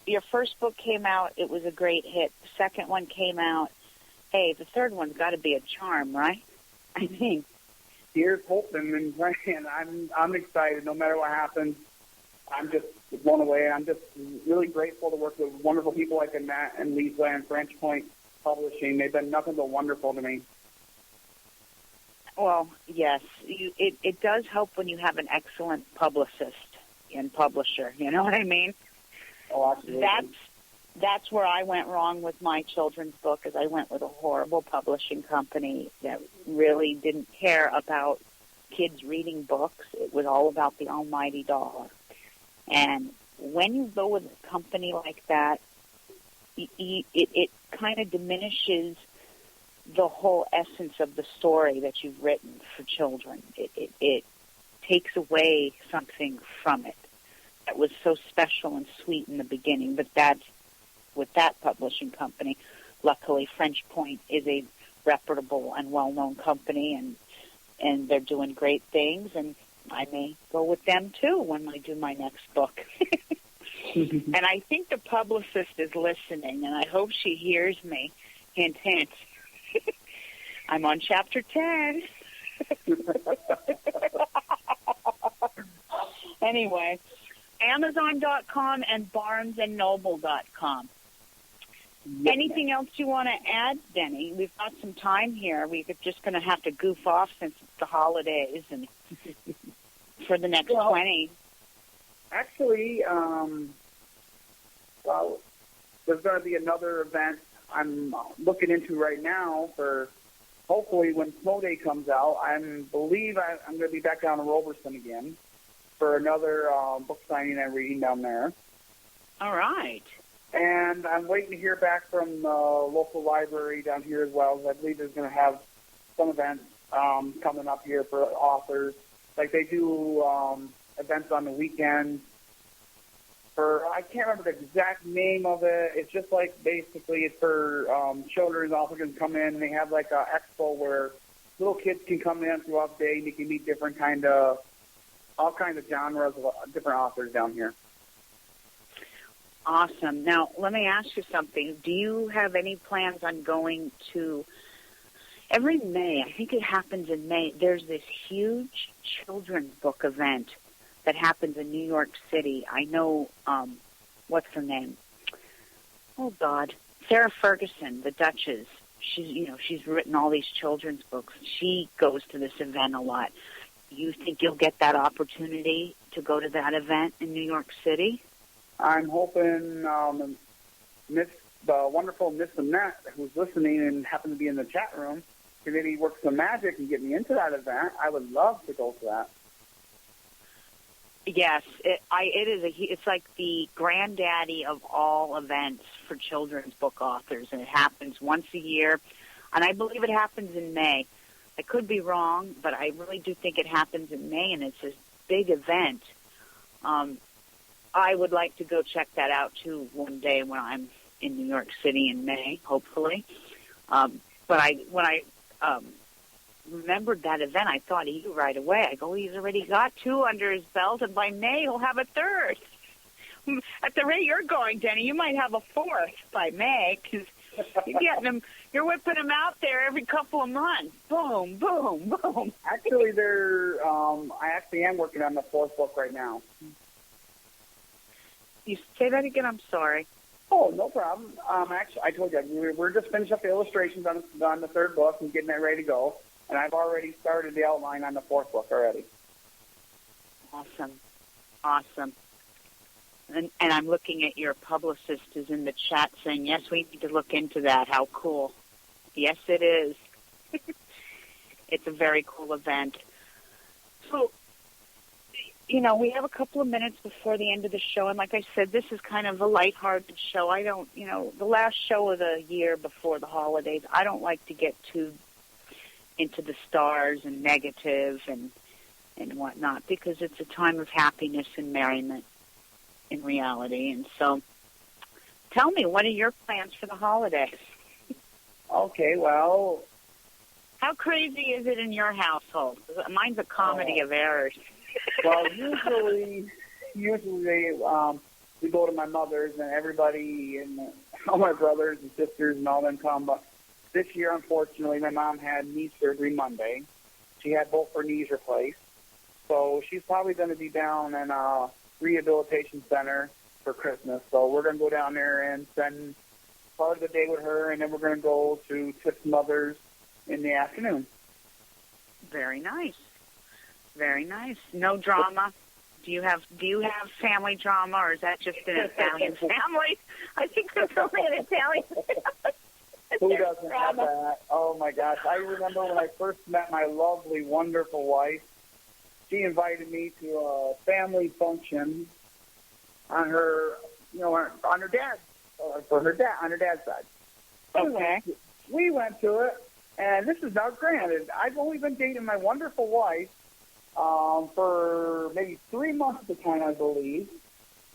[SPEAKER 1] your first book came out. It was a great hit. The second one came out. Hey, the third one's got to be a charm, right? I mean,
[SPEAKER 2] here's hoping and praying. I'm excited. No matter what happens, I'm just blown away. I'm just really grateful to work with wonderful people like Annette and Lisa and Branch Point Publishing. They've been nothing but wonderful to me.
[SPEAKER 1] Well, yes, it does help when you have an excellent publicist and publisher. You know what I mean?
[SPEAKER 2] Oh, absolutely.
[SPEAKER 1] That's where I went wrong with my children's book, is I went with a horrible publishing company that really didn't care about kids reading books. It was all about the almighty dollar. And when you go with a company like that, it kind of diminishes the whole essence of the story that you've written for children. It takes away something from it that was so special and sweet in the beginning. But that's with that publishing company. Luckily, French Point is a reputable and well-known company, and they're doing great things, and I may go with them too when I do my next book. And I think the publicist is listening, and I hope she hears me. Hint, hint. I'm on chapter 10. Anyway, Amazon.com and BarnesandNoble.com. Anything else you want to add, Denny? We've got some time here. We're just going to have to goof off since it's the holidays and for the next 20.
[SPEAKER 2] Actually, well, there's going to be another event I'm looking into right now for hopefully when Snow Day comes out. I believe I'm going to be back down in Roberson again for another book signing and reading down there.
[SPEAKER 1] All right.
[SPEAKER 2] And I'm waiting to hear back from the local library down here as well. I believe there's going to have some events coming up here for authors. Like they do events on the weekends. I can't remember the exact name of it. It's just like basically it's for children. Authors can come in and they have like an expo where little kids can come in throughout the day and you can meet different all kinds of genres of different authors down here.
[SPEAKER 1] Awesome. Now, let me ask you something. Do you have any plans on going to, every May, I think it happens in May, there's this huge children's book event that happens in New York City. I know, what's her name? Oh, God. Sarah Ferguson, the Duchess. She's written all these children's books. She goes to this event a lot. You think you'll get that opportunity to go to that event in New York City?
[SPEAKER 2] I'm hoping the wonderful Miss Annette, who's listening and happens to be in the chat room, can maybe work some magic and get me into that event. I would love to go to that.
[SPEAKER 1] Yes, it's like the granddaddy of all events for children's book authors, and it happens once a year, and I believe it happens in May. I could be wrong, but I really do think it happens in May, and it's this big event. I would like to go check that out, too, one day when I'm in New York City in May, hopefully. But when I remembered that event, I thought of you right away. I go, he's already got 2 under his belt, and by May he'll have a 3rd. At the rate you're going, Denny, you might have a 4th by May, because you're getting them, you're whipping them out there every couple of months. Boom, boom, boom.
[SPEAKER 2] Actually, I actually am working on the 4th book right now.
[SPEAKER 1] You say that again? I'm sorry.
[SPEAKER 2] Oh, no problem. Actually, I told you, we're just finishing up the illustrations on the 3rd book and getting it ready to go. And I've already started the outline on the 4th book already.
[SPEAKER 1] Awesome. And I'm looking at your publicist who's in the chat saying, yes, we need to look into that. How cool. Yes, it is. It's a very cool event. So, we have a couple of minutes before the end of the show, and like I said, this is kind of a lighthearted show. I don't, the last show of the year before the holidays, I don't like to get too into the stars and negative and whatnot, because it's a time of happiness and merriment in reality. And so, tell me, what are your plans for the holidays?
[SPEAKER 2] Okay, well...
[SPEAKER 1] How crazy is it in your household? Mine's a comedy of errors.
[SPEAKER 2] Well, usually we go to my mother's, and everybody and all my brothers and sisters and all them come. But this year, unfortunately, my mom had knee surgery Monday. She had both her knees replaced. So she's probably going to be down in a rehabilitation center for Christmas. So we're going to go down there and spend part of the day with her, and then we're going to go to Tiff's mother's in the afternoon.
[SPEAKER 1] Very nice. Very nice. No drama. Do you have family drama, or is that just an Italian family? I think that's only an Italian family.
[SPEAKER 2] Who doesn't have that? Oh, my gosh. I remember when I first met my lovely, wonderful wife. She invited me to a family function on her, on her dad's, on her dad's side.
[SPEAKER 1] Okay.
[SPEAKER 2] We went to it, and this is now granted. I've only been dating my wonderful wife for maybe 3 months at the time, I believe.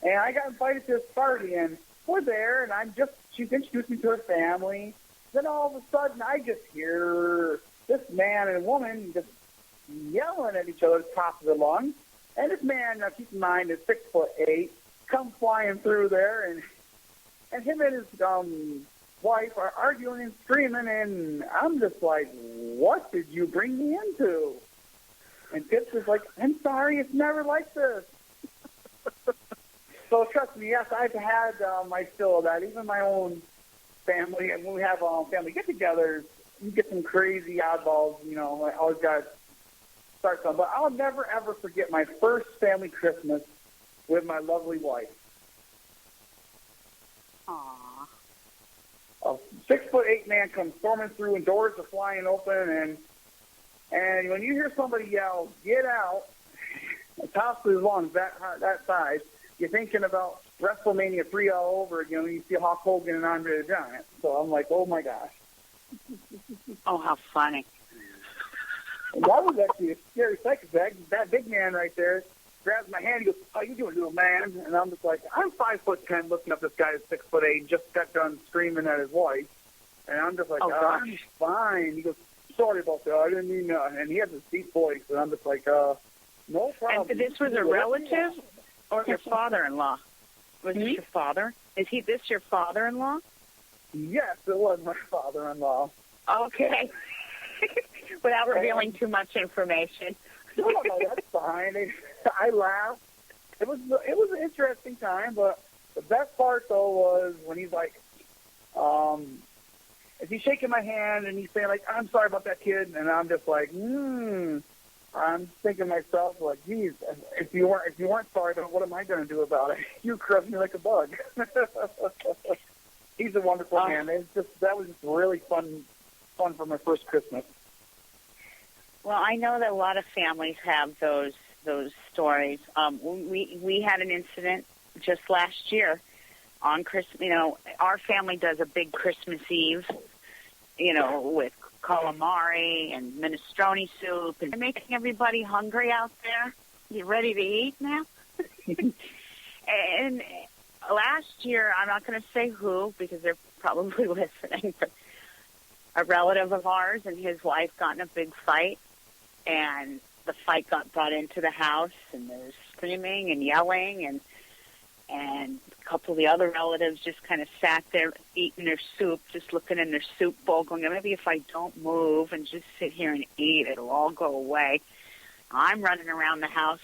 [SPEAKER 2] And I got invited to this party, and we're there, and she's introduced me to her family. Then all of a sudden, I just hear this man and woman just yelling at each other at the top of their lungs. And this man, now keep in mind, is 6'8", come flying through there, and him and his wife are arguing and screaming, and I'm just like, what did you bring me into? And Tips is like, I'm sorry, it's never like this. So trust me, yes, I've had my fill of that. Even my own family, and when we have family get-togethers, you get some crazy oddballs, I always got to start something. But I'll never, ever forget my first family Christmas with my lovely wife.
[SPEAKER 1] Aww.
[SPEAKER 2] A 6'8" man comes storming through, and doors are flying open, and when you hear somebody yell, "Get out!" the top of his lungs, that size, you're thinking about WrestleMania 3 all over again when you see Hulk Hogan and Andre the Giant. So I'm like, oh my gosh.
[SPEAKER 1] Oh, how funny.
[SPEAKER 2] And that was actually a scary sight, because that big man right there grabs my hand. He goes, "How you doing, little man?" And I'm just like, I'm 5'10", looking up this guy at 6'8", just got done screaming at his wife. And I'm just like, I'm fine. He goes, "Sorry about that. I didn't mean that." And he has this deep voice, and I'm just like, no problem.
[SPEAKER 1] And this was a relative or your father-in-law? Was this your father? Is this your father-in-law?
[SPEAKER 2] Yes, it was my father-in-law.
[SPEAKER 1] Okay. Without revealing too much information.
[SPEAKER 2] No, that's fine. I laughed. It was an interesting time, but the best part, though, was when he's like, is he shaking my hand, and he's saying, like, "I'm sorry about that, kid," and I'm just like, I'm thinking to myself, like, geez, if you weren't sorry, then what am I going to do about it? You crushed me like a bug. He's a wonderful man. That was just really fun for my first Christmas.
[SPEAKER 1] Well, I know that a lot of families have those stories. We had an incident just last year on Christmas. Our family does a big Christmas Eve, with calamari and minestrone soup, and making everybody hungry out there. You ready to eat now? And last year, I'm not going to say who because they're probably listening, but a relative of ours and his wife got in a big fight, and the fight got brought into the house, and there was screaming and yelling, and a couple of the other relatives just kind of sat there eating their soup, just looking in their soup bowl, going, maybe if I don't move and just sit here and eat, it'll all go away. I'm running around the house,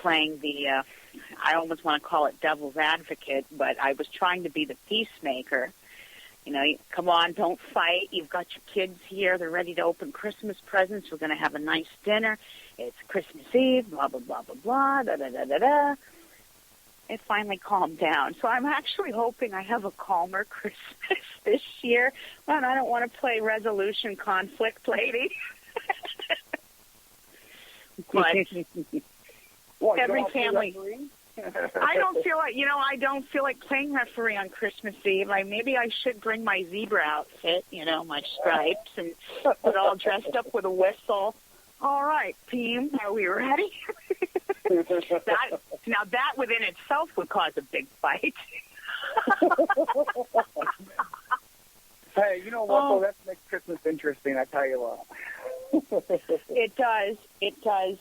[SPEAKER 1] playing the, I almost want to call it devil's advocate, but I was trying to be the peacemaker. Come on, don't fight. You've got your kids here. They're ready to open Christmas presents. We're going to have a nice dinner. It's Christmas Eve, blah, blah, blah, blah, blah, da-da-da-da-da. It finally calmed down. So I'm actually hoping I have a calmer Christmas this year. Well, I don't want to play resolution conflict lady. But every family... I don't feel like playing referee on Christmas Eve. Maybe I should bring my zebra outfit, my stripes, and get all dressed up with a whistle. All right, team, are we ready? That within itself would cause a big fight.
[SPEAKER 2] Hey, you know what, though? That makes Christmas interesting, I tell you what.
[SPEAKER 1] It does. It does.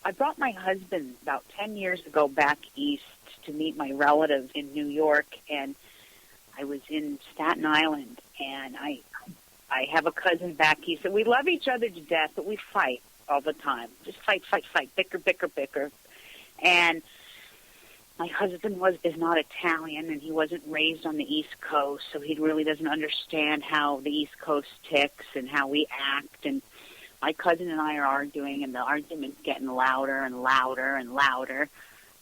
[SPEAKER 1] I brought my husband about 10 years ago back east to meet my relatives in New York, and I was in Staten Island, and I have a cousin back east, and we love each other to death, but we fight all the time. Just fight, bicker. And my husband is not Italian, and he wasn't raised on the East Coast, so he really doesn't understand how the East Coast ticks and how we act. And my cousin and I are arguing, and the argument's getting louder and louder and louder.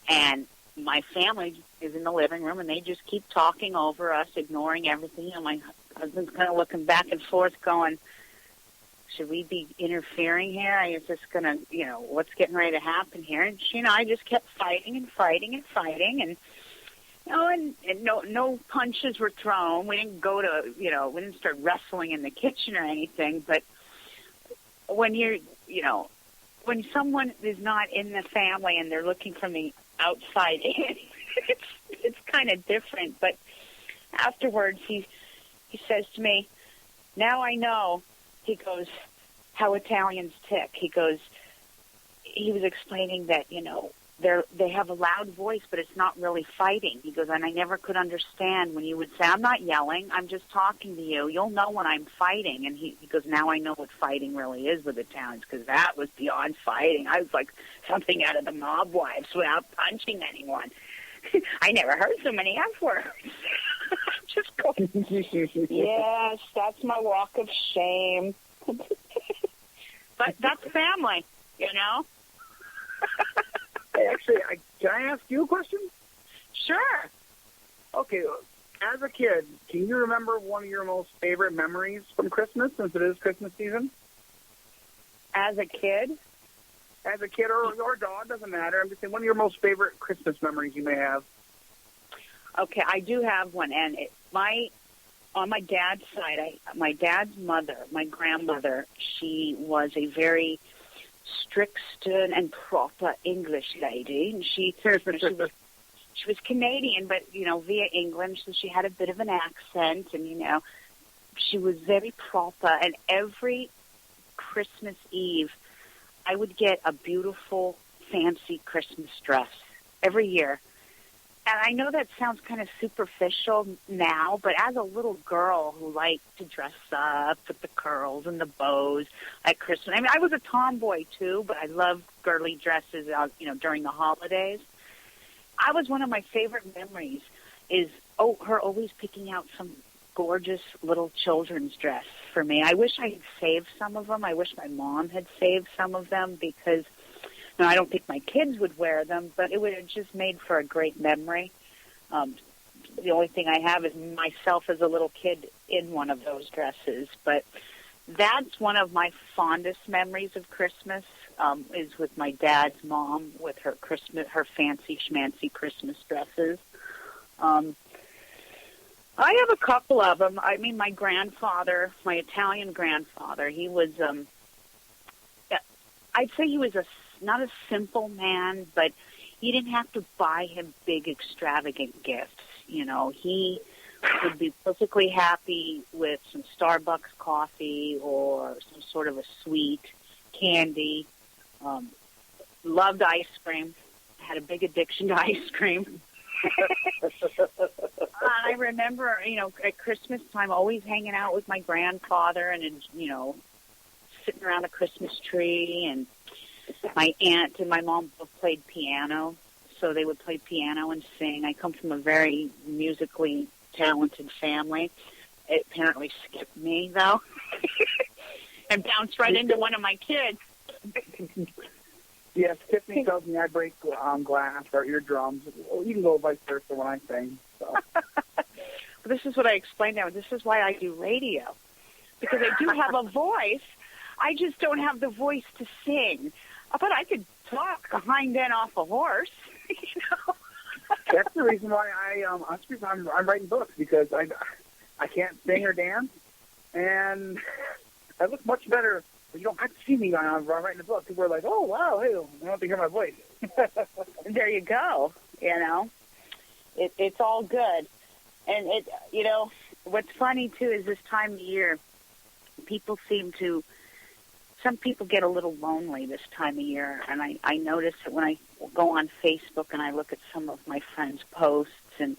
[SPEAKER 1] And my family is in the living room, and they just keep talking over us, ignoring everything. And my husband's kind of looking back and forth going, should we be interfering here? Is this going to, what's getting ready to happen here? And she and I just kept fighting. And, no punches were thrown. We didn't go to, we didn't start wrestling in the kitchen or anything. But when when someone is not in the family and they're looking from the outside in, it's kind of different. But afterwards, he says to me, now I know, he goes, how Italians tick. He was explaining that, they have a loud voice, but it's not really fighting. He goes, and I never could understand when you would say, I'm not yelling, I'm just talking to you. You'll know when I'm fighting. And he goes, now I know what fighting really is with Italians, because that was beyond fighting. I was like something out of the Mob Wives without punching anyone. I never heard so many F words. Just going, yes, that's my walk of shame. But that's family,
[SPEAKER 2] Hey, actually, can I ask you a question?
[SPEAKER 1] Sure.
[SPEAKER 2] Okay, as a kid, can you remember one of your most favorite memories from Christmas, since it is Christmas season?
[SPEAKER 1] As a kid?
[SPEAKER 2] As a kid or dog, doesn't matter. I'm just saying one of your most favorite Christmas memories you may have.
[SPEAKER 1] Okay, I do have one, and on my dad's side, my dad's mother, my grandmother, she was a very strict, stern, and proper English lady, and she was Canadian, but via England, so she had a bit of an accent, and she was very proper. And every Christmas Eve, I would get a beautiful, fancy Christmas dress every year. And I know that sounds kind of superficial now, but as a little girl who liked to dress up with the curls and the bows at Christmas, I was a tomboy too, but I loved girly dresses, during the holidays. One of my favorite memories is her always picking out some gorgeous little children's dress for me. I wish I had saved some of them. I wish my mom had saved some of them, because I don't think my kids would wear them, but it would have just made for a great memory. The only thing I have is myself as a little kid in one of those dresses. But that's one of my fondest memories of Christmas, is with my dad's mom with her fancy schmancy Christmas dresses. I have a couple of them. My grandfather, my Italian grandfather, he was, I'd say he was not a simple man, but he didn't have to buy him big, extravagant gifts. He would be perfectly happy with some Starbucks coffee or some sort of a sweet candy. Loved ice cream. Had a big addiction to ice cream. I remember, at Christmas time, always hanging out with my grandfather and, sitting around the Christmas tree. And my aunt and my mom both played piano, so they would play piano and sing. I come from a very musically talented family. It apparently skipped me, though, and bounced right into one of my kids.
[SPEAKER 2] Yes, Tiffany tells me I break glass or eardrums. You can go vice versa when I sing. So.
[SPEAKER 1] This is what I explained now. This is why I do radio, because I do have a voice. I just don't have the voice to sing. But I could talk a hind end off a horse,
[SPEAKER 2] That's the reason why I'm writing books, because I can't sing or dance, and I look much better. You don't have to see me when I'm writing a book. People are like, oh, wow, hey, I don't have to hear my voice.
[SPEAKER 1] There you go, It's all good. And, what's funny, too, is this time of year, people seem to some people get a little lonely this time of year, and I notice it when I go on Facebook and I look at some of my friends' posts, and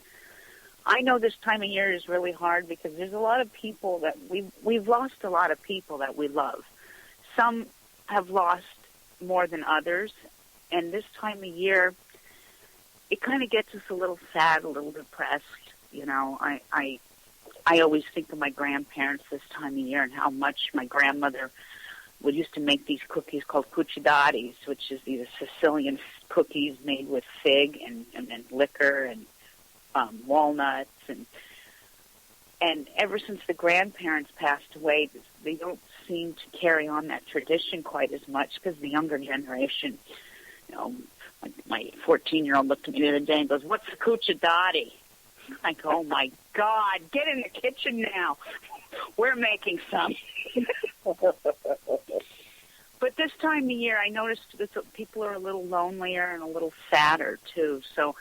[SPEAKER 1] I know this time of year is really hard because there's a lot of people that we've lost a lot of people that we love. Some have lost more than others, and this time of year, it kind of gets us a little sad, a little depressed. You know, I always think of my grandparents this time of year and how much my grandmother would used to make these cookies called cuccidatis, which is these Sicilian cookies made with fig and liquor and walnuts. And ever since the grandparents passed away, they don't seem to carry on that tradition quite as much because the younger generation, you know, my 14-year-old looked at me the other day and goes, "What's a cuccidati?" I go, "Oh, my God, get in the kitchen now. We're making some." But this time of year, I noticed that people are a little lonelier and a little sadder, too. So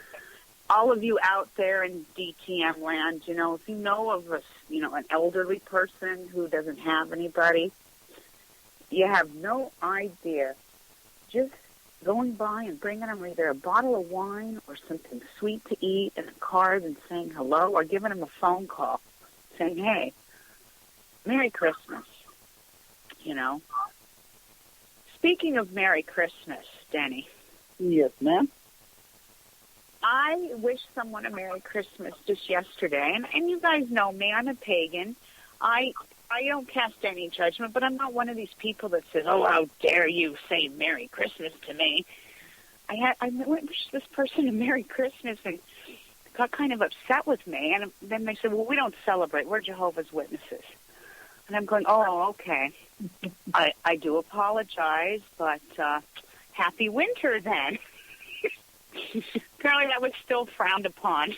[SPEAKER 1] all of you out there in DTM land, you know, if you know of a, you know, an elderly person who doesn't have anybody, you have no idea. Just going by and bringing them either a bottle of wine or something sweet to eat and a card and saying hello, or giving them a phone call saying, "Hey, Merry Christmas," you know. Speaking of Merry Christmas, Denny.
[SPEAKER 2] Yes, ma'am.
[SPEAKER 1] I wished someone a Merry Christmas just yesterday, and you guys know me, I'm a pagan. I don't cast any judgment, but I'm not one of these people that says, "Oh, how dare you say Merry Christmas to me." I wished this person a Merry Christmas and got kind of upset with me, and then they said, "Well, we don't celebrate. We're Jehovah's Witnesses." And I'm going, "Oh, okay. I do apologize, but happy winter then." Apparently that was still frowned upon.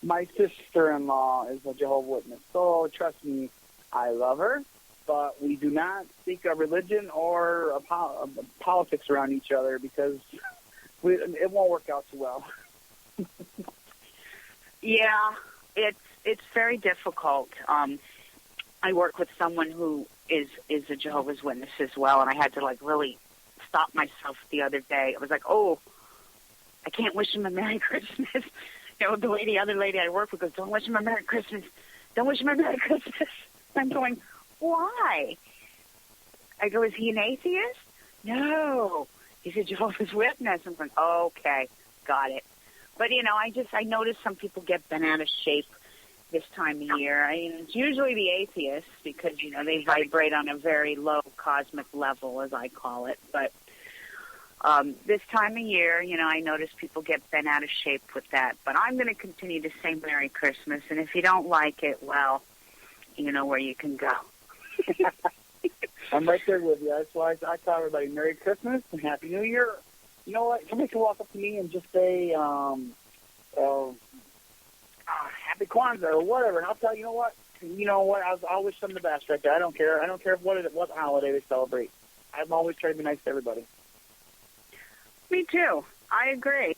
[SPEAKER 2] My sister-in-law is a Jehovah's Witness, so trust me, I love her, but we do not speak of religion or politics around each other because it won't work out too well.
[SPEAKER 1] Yeah, it's very difficult. I work with someone who is a Jehovah's Witness as well, and I had to really stop myself the other day. I was like, "Oh, I can't wish him a Merry Christmas." You know, the other lady I work with goes, "Don't wish him a Merry Christmas. Don't wish him a Merry Christmas." I'm going, "Why?" I go, "Is he an atheist?" "No, he's a Jehovah's Witness." I'm going, "Okay, got it." But, you know, I notice some people get bent out of shape this time of year. I mean, it's usually the atheists because, you know, they vibrate on a very low cosmic level, as I call it. But this time of year, you know, I notice people get bent out of shape with that. But I'm going to continue to say Merry Christmas. And if you don't like it, well, you know where you can go.
[SPEAKER 2] I'm right there with you. That's why I tell everybody Merry Christmas and Happy New Year. You know what? Somebody can walk up to me and just say, Happy Kwanzaa or whatever, and I'll tell you, you know what, I'll wish them the best right there. I don't care what holiday they celebrate. I've always tried to be nice to everybody.
[SPEAKER 1] Me too. I agree.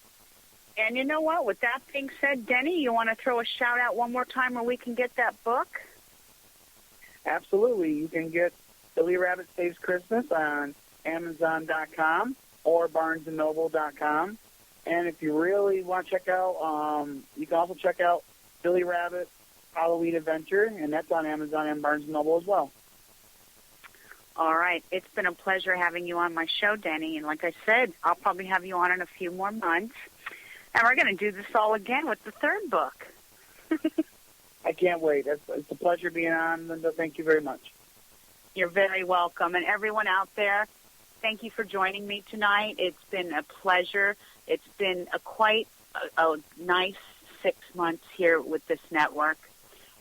[SPEAKER 1] And you know what? With that being said, Denny, you want to throw a shout out one more time where we can get that book?
[SPEAKER 2] Absolutely. You can get Billy Rabbit Saves Christmas on Amazon.com or BarnesandNoble.com. And if you really want to check out, you can also check out Billy Rabbit Halloween Adventure, and that's on Amazon and Barnes & Noble as well.
[SPEAKER 1] All right. It's been a pleasure having you on my show, Denny. And like I said, I'll probably have you on in a few more months. And we're going to do this all again with the third book.
[SPEAKER 2] I can't wait. It's a pleasure being on, Linda. Thank you very much.
[SPEAKER 1] You're very welcome. And everyone out there, thank you for joining me tonight. It's been a pleasure. It's been quite a nice 6 months here with this network,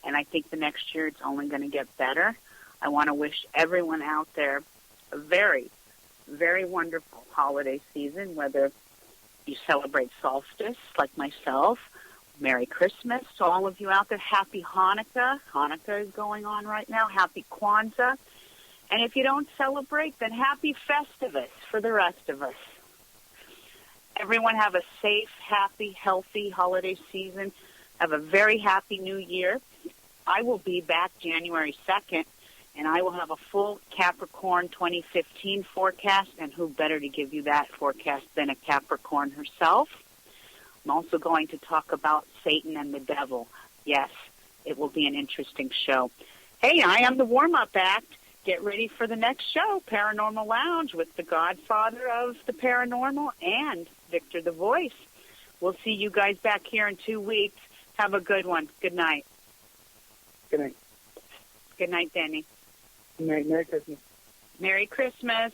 [SPEAKER 1] and I think the next year it's only going to get better. I want to wish everyone out there a very, very wonderful holiday season, whether you celebrate solstice like myself. Merry Christmas to all of you out there. Happy Hanukkah. Hanukkah is going on right now. Happy Kwanzaa. And if you don't celebrate, then happy Festivus for the rest of us. Everyone have a safe, happy, healthy holiday season. Have a very happy new year. I will be back January 2nd And I will have a full Capricorn 2015 forecast, and who better to give you that forecast than a Capricorn herself. I'm also going to talk about Satan and the devil. Yes, it will be an interesting show. Hey, I am the warm-up act. Get ready for the next show, Paranormal Lounge, with the godfather of the paranormal and Victor the Voice. We'll see you guys back here in 2 weeks. Have a good one. Good night.
[SPEAKER 2] Good night.
[SPEAKER 1] Good night, Danny.
[SPEAKER 2] Merry Christmas.
[SPEAKER 1] Merry Christmas.